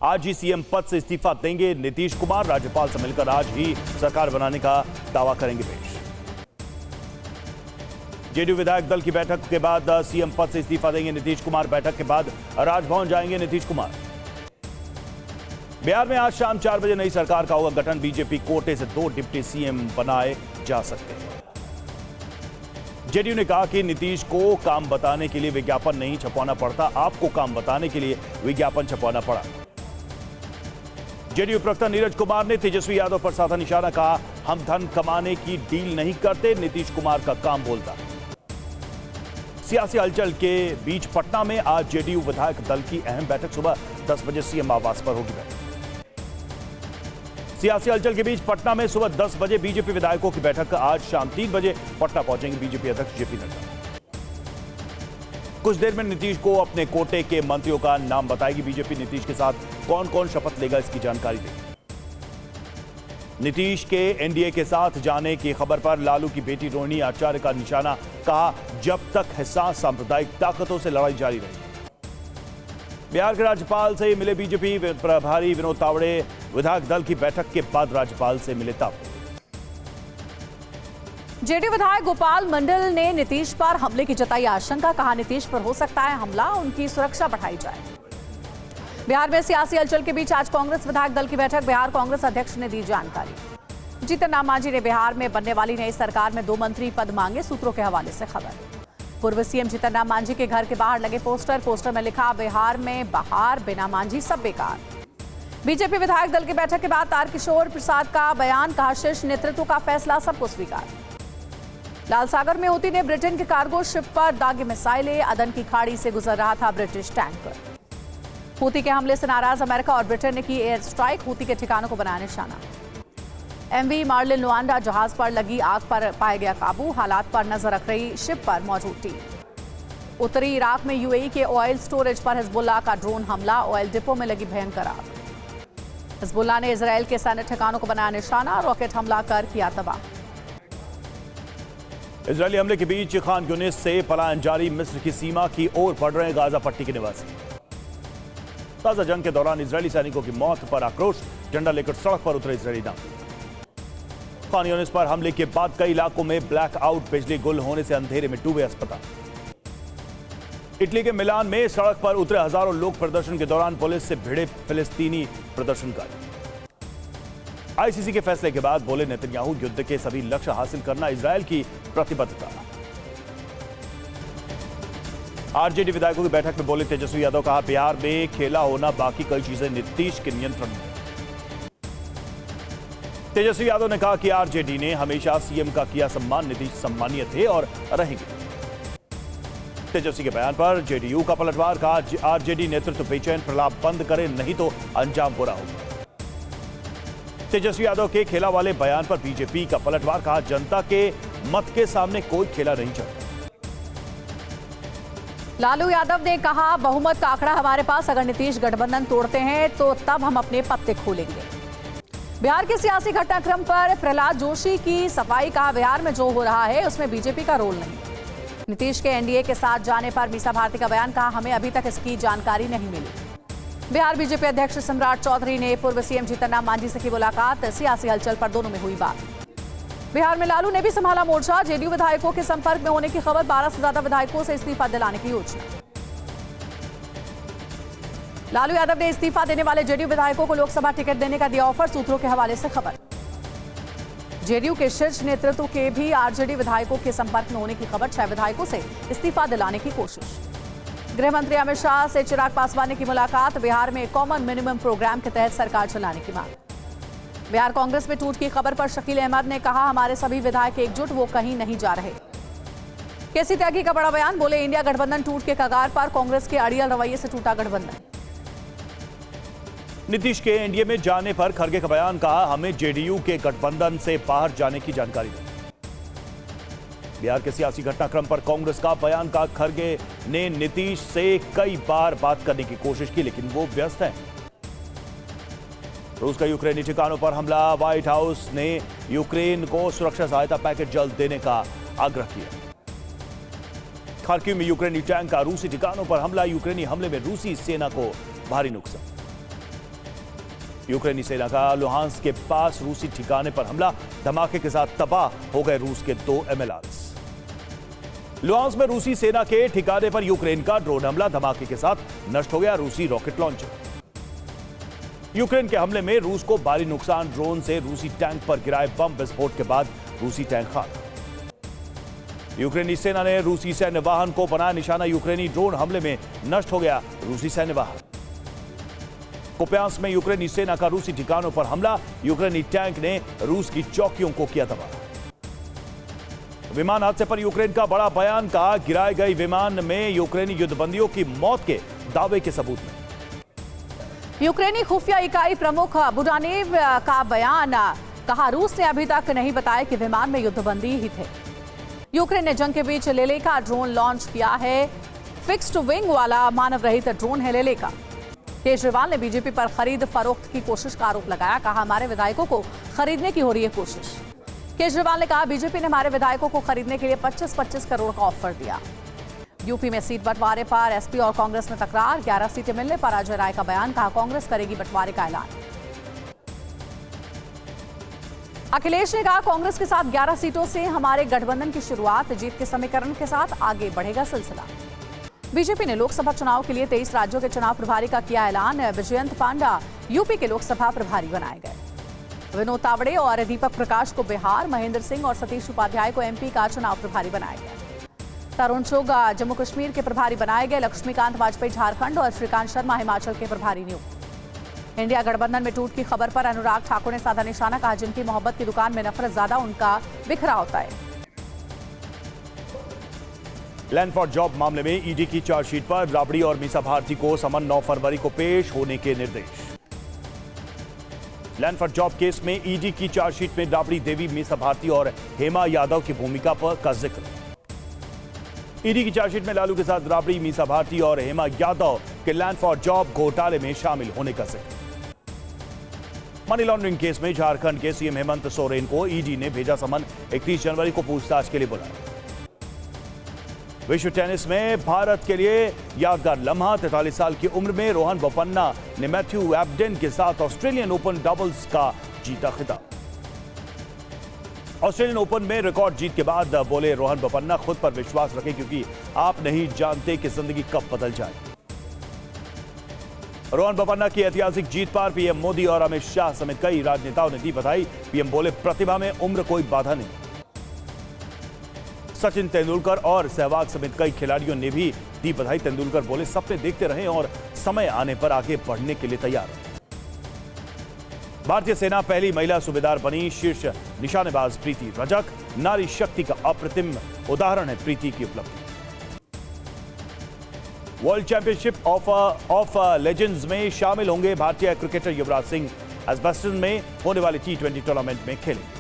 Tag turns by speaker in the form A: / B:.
A: आज ही सीएम पद से इस्तीफा देंगे नीतीश कुमार। राज्यपाल से मिलकर आज ही सरकार बनाने का दावा करेंगे पेश। जेडीयू विधायक दल की बैठक के बाद सीएम पद से इस्तीफा देंगे नीतीश कुमार। बैठक के बाद राजभवन जाएंगे नीतीश कुमार। बिहार में आज शाम 4 बजे नई सरकार का होगा गठन। बीजेपी कोटे से 2 डिप्टी सीएम बनाए जा सकते हैं। जेडीयू ने कहा कि नीतीश को काम बताने के लिए विज्ञापन नहीं छपवाना पड़ता, आपको काम बताने के लिए विज्ञापन छपवाना पड़ा। जेडीयू प्रवक्ता नीरज कुमार ने तेजस्वी यादव पर साधा निशाना, कहा हम धन कमाने की डील नहीं करते, नीतीश कुमार का काम बोलता। सियासी हलचल के बीच पटना में आज जेडीयू विधायक दल की अहम बैठक। सुबह 10 बजे सीएम आवास पर होगी बैठक। सियासी हलचल के बीच पटना में सुबह 10 बजे बीजेपी विधायकों की बैठक। आज शाम 3 बजे पटना पहुंचेंगे बीजेपी अध्यक्ष जेपी नड्डा। कुछ देर में नीतीश को अपने कोटे के मंत्रियों का नाम बताएगी बीजेपी। नीतीश के साथ कौन कौन शपथ लेगा, इसकी जानकारी देगी। नीतीश के एनडीए के साथ जाने की खबर पर लालू की बेटी रोहिणी आचार्य का निशाना, कहा जब तक हिस्सा सांप्रदायिक ताकतों से लड़ाई जारी रहेगी। बिहार के राज्यपाल से मिले बीजेपी प्रभारी विनोद तावड़े। विधायक दल की बैठक के बाद राज्यपाल से मिले तावड़े।
B: जेडीयू विधायक गोपाल मंडल ने नीतीश पर हमले की जताई आशंका, कहा नीतीश पर हो सकता है हमला, उनकी सुरक्षा बढ़ाई जाए। बिहार में सियासी हलचल के बीच आज कांग्रेस विधायक दल की बैठक। बिहार कांग्रेस अध्यक्ष ने दी जानकारी। जीतन राम मांझी ने बिहार में बनने वाली नई सरकार में 2 मंत्री पद मांगे, सूत्रों के हवाले से खबर। पूर्व सीएम जीतन राम मांझी के घर के बाहर लगे पोस्टर में लिखा बिहार में बहार, बिना मांझी सब बेकार। बीजेपी विधायक दल की बैठक के बाद तारकिशोर प्रसाद का बयान, कहा शीर्ष नेतृत्व का फैसला सबको स्वीकार। लाल सागर में हूती ने ब्रिटेन के कार्गो शिप पर दागे मिसाइलें, अदन की खाड़ी से गुजर रहा था ब्रिटिश टैंकर। हूती के हमले से नाराज अमेरिका और ब्रिटेन ने की एयर स्ट्राइक, हूती के ठिकानों को बनाया निशाना। एमवी मार्लिन लुआंडा जहाज पर लगी आग पर पाया गया काबू, हालात पर नजर रख रही शिप पर मौजूद टीम। उत्तरी इराक में यूएई के ऑयल स्टोरेज पर हिजबुल्लाह का ड्रोन हमला, ऑयल डिपो में लगी भयंकर आग। हिजबुल्लाह ने इजरायल के सैन्य ठिकानों को बनाया निशाना, रॉकेट हमला कर किया तबाह।
A: इजरायली हमले के बीच खान यूनिस से पलायन जारी, मिस्र की सीमा की ओर बढ़ रहे गाजा पट्टी के निवासी। ताजा जंग के दौरान इजरायली सैनिकों की मौत पर आक्रोश, झंडा लेकर सड़क पर उतरे इजरायली नागरिक। खान यूनिस पर हमले के बाद कई इलाकों में ब्लैकआउट, बिजली गुल होने से अंधेरे में डूबे अस्पताल। इटली के मिलान में सड़क पर उतरे हजारों लोग, प्रदर्शन के दौरान पुलिस से भिड़े फिलिस्तीनी प्रदर्शनकारी। आईसीसी के फैसले के बाद बोले नेतन्याहू, युद्ध के सभी लक्ष्य हासिल करना इजरायल की प्रतिबद्धता। आरजेडी विधायकों की बैठक में बोले तेजस्वी यादव, कहा बिहार में खेला होना बाकी कई चीजें नीतीश के नियंत्रण में। तेजस्वी यादव ने कहा कि आरजेडी ने हमेशा सीएम का किया सम्मान, नीतीश सम्मानीय थे और रहेंगे। तेजस्वी के बयान पर जेडीयू का पलटवार, कहा आरजेडी नेतृत्व बेचैन, प्रलाप बंद करे नहीं तो अंजाम बुरा होगा। तेजस्वी यादव के खेला वाले बयान पर बीजेपी का पलटवार, कहा जनता के मत के सामने कोई खेला नहीं चलता।
B: लालू यादव ने कहा बहुमत का आंकड़ा हमारे पास, अगर नीतीश गठबंधन तोड़ते हैं तो तब हम अपने पत्ते खोलेंगे। बिहार के सियासी घटनाक्रम पर प्रहलाद जोशी की सफाई, कहा बिहार में जो हो रहा है उसमें बीजेपी का रोल नहीं। नीतीश के एनडीए के साथ जाने पर मीसा भारती का बयान, कहा हमें अभी तक इसकी जानकारी नहीं मिली। बिहार बीजेपी अध्यक्ष सम्राट चौधरी ने पूर्व सीएम जीतन राम मांझी से की मुलाकात, सियासी हलचल पर दोनों में हुई बात। बिहार में लालू ने भी संभाला मोर्चा, जेडीयू विधायकों के संपर्क में होने की खबर, 12 से ज्यादा विधायकों से इस्तीफा दिलाने की योजना। लालू यादव ने इस्तीफा देने वाले जेडीयू विधायकों को लोकसभा टिकट देने का दिया ऑफर, सूत्रों के हवाले से खबर। जेडीयू के शीर्ष नेतृत्व के भी आरजेडी विधायकों के संपर्क में होने की खबर, 6 विधायकों से इस्तीफा दिलाने की कोशिश। गृह मंत्री अमित शाह से चिराग पासवान की मुलाकात, बिहार में कॉमन मिनिमम प्रोग्राम के तहत सरकार चलाने की मांग। बिहार कांग्रेस में टूट की खबर पर शकील अहमद ने कहा हमारे सभी विधायक एकजुट, वो कहीं नहीं जा रहे। केसी त्यागी का बड़ा बयान, बोले इंडिया गठबंधन टूट के कगार पर, कांग्रेस के अड़ियल रवैये से टूटा गठबंधन।
A: नीतीश के एनडीए में जाने पर खरगे का बयान, कहा हमें जेडीयू के गठबंधन से बाहर जाने की जानकारी दी। बिहार के सियासी घटनाक्रम पर कांग्रेस का बयान, का खरगे ने नीतीश से कई बार बात करने की कोशिश की लेकिन वो व्यस्त हैं। रूस का यूक्रेनी ठिकानों पर हमला, व्हाइट हाउस ने यूक्रेन को सुरक्षा सहायता पैकेज जल्द देने का आग्रह किया। खार्किव में यूक्रेनी टैंक का रूसी ठिकानों पर हमला, यूक्रेनी हमले में रूसी सेना को भारी नुकसान। यूक्रेनी सेना का लुहांस्क के पास रूसी ठिकाने पर हमला, धमाके के साथ तबाह हो गए रूस के 2 MLRs। लुहांस्क में रूसी सेना के ठिकाने पर यूक्रेन का ड्रोन हमला, धमाके के साथ नष्ट हो गया रूसी रॉकेट लॉन्चर। यूक्रेन के हमले में रूस को भारी नुकसान, ड्रोन से रूसी टैंक पर गिराए बम विस्फोट के बाद रूसी टैंक खाक। यूक्रेनी सेना ने रूसी सैन्य वाहन को बनाया निशाना, यूक्रेनी ड्रोन हमले में नष्ट हो गया रूसी सैन्य वाहन। कुप्यांस्क में यूक्रेनी सेना का रूसी ठिकानों पर हमला, यूक्रेनी टैंक ने रूस की चौकियों को किया तबाह। विमान हादसे पर यूक्रेन का बड़ा बयान, कहा गिराए गए विमान में यूक्रेनी युद्धबंदियों की मौत के दावे के सबूत में।
B: यूक्रेनी खुफिया इकाई प्रमुख बुडानेव का बयान, कहा रूस ने अभी तक नहीं बताया कि विमान में युद्धबंदी ही थे। यूक्रेन ने जंग के बीच लेलेका ड्रोन लॉन्च किया है, फिक्स्ड विंग वाला मानव रहित ड्रोन है लेलेका। केजरीवाल ने बीजेपी पर खरीद फरोख्त की कोशिश का आरोप लगाया, कहा हमारे विधायकों को खरीदने की हो रही है कोशिश। केजरीवाल ने कहा बीजेपी ने हमारे विधायकों को खरीदने के लिए 25-25 करोड़ का ऑफर दिया। यूपी में सीट बंटवारे पर एसपी और कांग्रेस में तकरार, 11 सीटें मिलने पर अजय राय का बयान, कहा कांग्रेस करेगी बंटवारे का ऐलान। अखिलेश ने कहा कांग्रेस के साथ 11 सीटों से हमारे गठबंधन की शुरुआत, जीत के समीकरण के साथ आगे बढ़ेगा सिलसिला। बीजेपी ने लोकसभा चुनाव के लिए 23 राज्यों के चुनाव प्रभारी का किया ऐलान, विजयंत पांडा यूपी के लोकसभा प्रभारी बनाए गए। विनोद तावड़े और दीपक प्रकाश को बिहार, महेंद्र सिंह और सतीश उपाध्याय को एमपी का चुनाव प्रभारी बनाया गया। तरुण चुग जम्मू कश्मीर के प्रभारी बनाए गए, लक्ष्मीकांत वाजपेयी झारखंड और श्रीकांत शर्मा हिमाचल के प्रभारी नियुक्त। इंडिया गठबंधन में टूट की खबर पर अनुराग ठाकुर ने साधा निशाना, कहा जिनकी मोहब्बत की दुकान में नफरत ज्यादा, उनका बिखरा होता है।
A: लैंड फॉर जॉब मामले में ईडी की चार्जशीट पर राबड़ी और मीसा भारती को समन 9 फरवरी को पेश होने के निर्देश। लैंड फॉर जॉब केस में ईडी की चार्जशीट में राबड़ी देवी, मीसा भारती और हेमा यादव की भूमिका पर का जिक्र। ईडी की चार्जशीट में लालू के साथ राबड़ी, मीसा भारती और हेमा यादव के लैंड फॉर जॉब घोटाले में शामिल होने का जिक्र। मनी लॉन्ड्रिंग केस में झारखंड के सीएम हेमंत सोरेन को ईडी ने भेजा समन, 31 जनवरी को पूछताछ के लिए बुलाया। विश्व टेनिस में भारत के लिए यादगार लम्हा, 43 साल की उम्र में रोहन बोपन्ना ने मैथ्यू एबडेन के साथ ऑस्ट्रेलियन ओपन डबल्स का जीता खिताब। ऑस्ट्रेलियन ओपन में रिकॉर्ड जीत के बाद बोले रोहन बोपन्ना, खुद पर विश्वास रखें क्योंकि आप नहीं जानते कि जिंदगी कब बदल जाए। रोहन बोपन्ना की ऐतिहासिक जीत पर पीएम मोदी और अमित शाह समेत कई राजनेताओं ने दी बधाई। पीएम बोले प्रतिभा में उम्र कोई बाधा नहीं। सचिन तेंदुलकर और सहवाग समेत कई खिलाड़ियों ने भी दी बधाई। तेंदुलकर बोले सपने देखते रहें और समय आने पर आगे बढ़ने के लिए तैयार हैं। भारतीय सेना पहली महिला सूबेदार बनी, शीर्ष निशानेबाज प्रीति रजक, नारी शक्ति का अप्रतिम उदाहरण है प्रीति की उपलब्धि। वर्ल्ड चैंपियनशिप ऑफ लेजेंड्स में शामिल होंगे भारतीय क्रिकेटर युवराज सिंह, एजबस्टन में होने वाले T20 टूर्नामेंट में खेलेंगे।